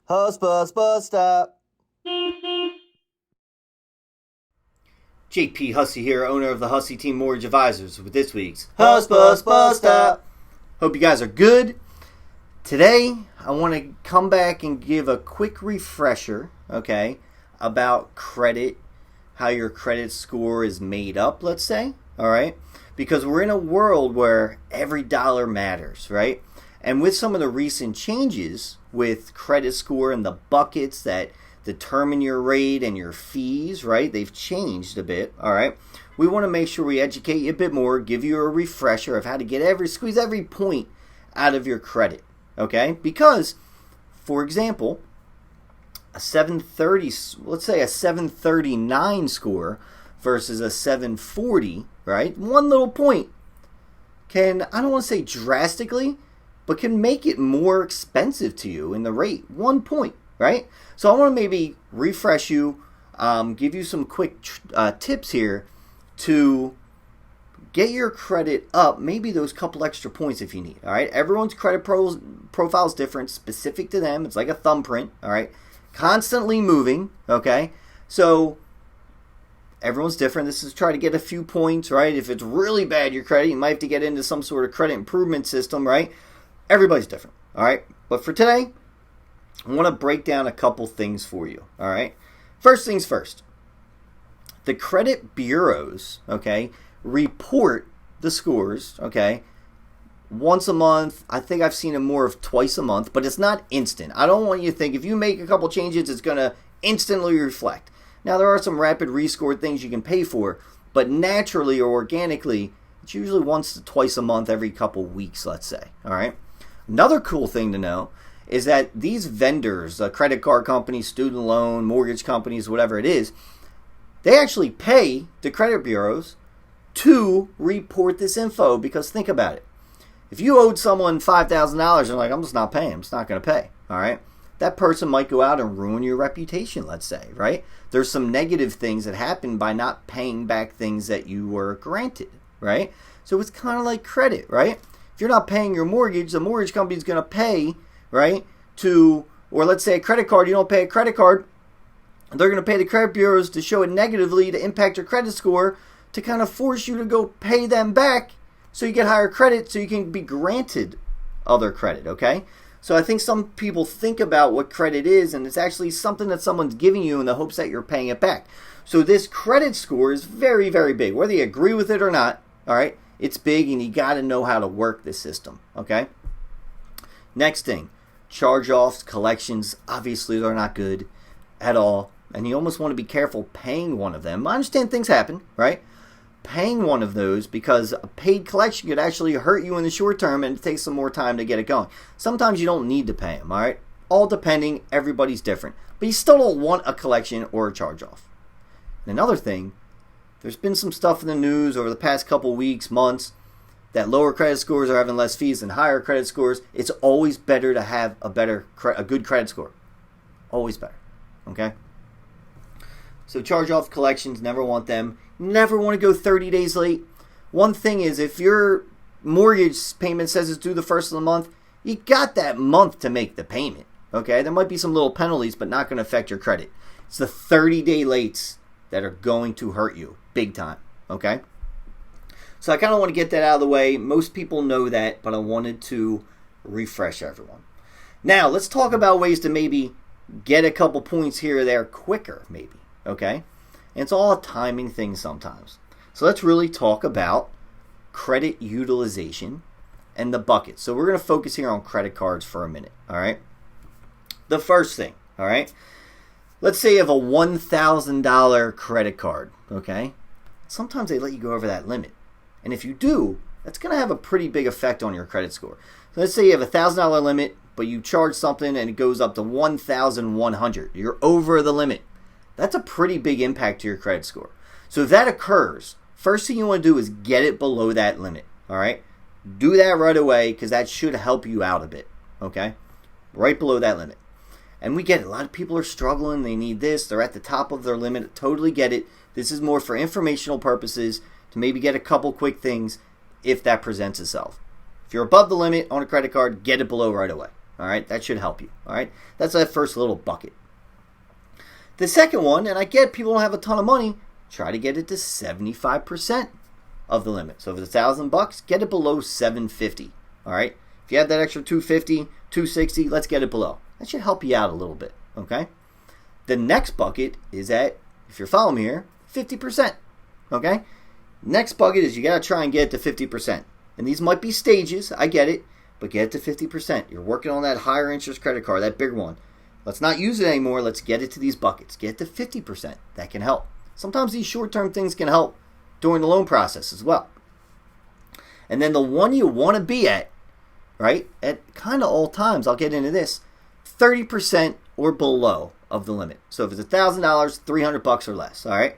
Hussbus bus stop. JP Hussey here, owner of the Hussey Team Mortgage Advisors, with this week's Hussbus bus stop. Hope you guys are good. Today, I want to come back and give a quick refresher, okay, about credit, how your credit score is made up, let's say, all right? Because we're in a world where every dollar matters, right? And with some of the recent changes with credit score and the buckets that determine your rate and your fees, right? They've changed a bit, all right? We want to make sure we educate you a bit more, give you a refresher of how to squeeze every point out of your credit, okay? Because, for example, a 730, let's say a 739 score versus a 740, right? One little point can, I don't want to say drastically, but can make it more expensive to you in the rate. 1 point, right? So I want to maybe refresh you, give you some quick tips here to get your credit up, maybe those couple extra points if you need, all right? Everyone's credit profile is different, specific to them. It's like a thumbprint, all right? Constantly moving, okay? So everyone's different. This is try to get a few points, right? If it's really bad, your credit, you might have to get into some sort of credit improvement system, right? Everybody's different, all right? But for today, I want to break down a couple things for you, all right? First things first. The credit bureaus, okay, report the scores, okay, once a month. I think I've seen it more of twice a month, but it's not instant. I don't want you to think if you make a couple changes, it's going to instantly reflect. Now, there are some rapid rescored things you can pay for, but naturally or organically, it's usually once to twice a month, every couple weeks, let's say, all right? Another cool thing to know is that these vendors, credit card companies, student loan, mortgage companies, whatever it is, they actually pay the credit bureaus to report this info. Because think about it. If you owed someone $5,000 and like, I'm just not paying, I'm just not going to pay, all right? That person might go out and ruin your reputation, let's say, right? There's some negative things that happen by not paying back things that you were granted, right? So it's kind of like credit, right? If you're not paying your mortgage, the mortgage company is going to pay, right, or let's say a credit card, you don't pay a credit card, they're going to pay the credit bureaus to show it negatively to impact your credit score to kind of force you to go pay them back so you get higher credit so you can be granted other credit, okay? So I think some people think about what credit is, and it's actually something that someone's giving you in the hopes that you're paying it back. So this credit score is very, very big. Whether you agree with it or not, all right, it's big, and you got to know how to work this system, okay? Next thing, charge-offs, collections, obviously they're not good at all, and you almost want to be careful paying one of them. I understand things happen, right? Paying one of those, because a paid collection could actually hurt you in the short term and it takes some more time to get it going. Sometimes you don't need to pay them, all right? All depending, everybody's different. But you still don't want a collection or a charge-off. And another thing, there's been some stuff in the news over the past couple weeks, months, that lower credit scores are having less fees than higher credit scores. It's always better to have a good credit score. Always better, okay? So charge-off collections, never want them. Never want to go 30 days late. One thing is, if your mortgage payment says it's due the first of the month, you got that month to make the payment, okay? There might be some little penalties, but not going to affect your credit. It's the 30-day lates that are going to hurt you big time, okay? So I kind of want to get that out of the way. Most people know that, but I wanted to refresh everyone. Now, let's talk about ways to maybe get a couple points here or there quicker, maybe, okay? And it's all a timing thing sometimes. So let's really talk about credit utilization and the buckets. So we're going to focus here on credit cards for a minute, all right? The first thing, all right? Let's say you have a $1,000 credit card, okay? Sometimes they let you go over that limit. And if you do, that's going to have a pretty big effect on your credit score. So let's say you have a $1,000 limit, but you charge something and it goes up to $1,100. You're over the limit. That's a pretty big impact to your credit score. So if that occurs, first thing you want to do is get it below that limit, all right? Do that right away, because that should help you out a bit, okay? Right below that limit. And we get it. A lot of people are struggling. They need this. They're at the top of their limit. Totally get it. This is more for informational purposes to maybe get a couple quick things if that presents itself. If you're above the limit on a credit card, get it below right away. All right, that should help you. All right, that's that first little bucket. The second one, and I get people don't have a ton of money, try to get it to 75% of the limit. So if it's $1,000, get it below $750. All right, if you have that extra $250, $260, let's get it below. That should help you out a little bit. Okay. The next bucket is at, if you're following me here, 50%. Okay. Next bucket is you got to try and get it to 50%. And these might be stages, I get it, but get it to 50%. You're working on that higher interest credit card, that big one. Let's not use it anymore. Let's get it to these buckets. Get it to 50%. That can help. Sometimes these short-term things can help during the loan process as well. And then the one you want to be at, right, at kind of all times, I'll get into this, 30% or below of the limit. So if it's $1,000, $300 or less, all right?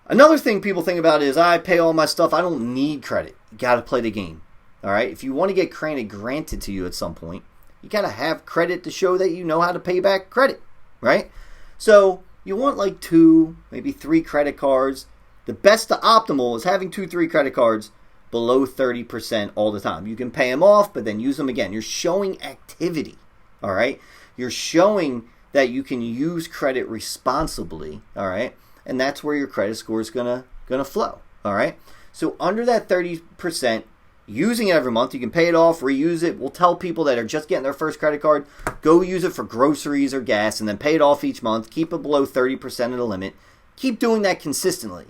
Another thing people think about is, I pay all my stuff. I don't need credit. You got to play the game, all right? If you want to get credit granted to you at some point, you got to have credit to show that you know how to pay back credit, right? So you want like 2, maybe 3 credit cards. The best to optimal is having 2, 3 credit cards below 30% all the time. You can pay them off, but then use them again. You're showing activity, all right? You're showing that you can use credit responsibly, all right? And that's where your credit score is gonna flow, all right? So under that 30%, using it every month, you can pay it off, reuse it. We'll tell people that are just getting their first credit card, go use it for groceries or gas, and then pay it off each month. Keep it below 30% of the limit. Keep doing that consistently,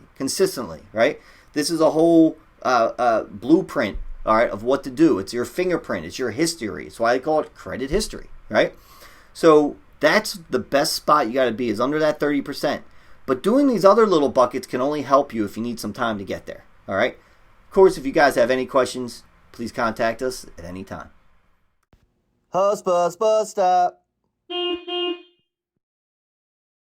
right? This is a whole blueprint, all right, of what to do. It's your fingerprint. It's your history. It's why I call it credit history, right? So that's the best spot you got to be, is under that 30%. But doing these other little buckets can only help you if you need some time to get there, all right? Of course, if you guys have any questions, please contact us at any time. Hussbus bus stop.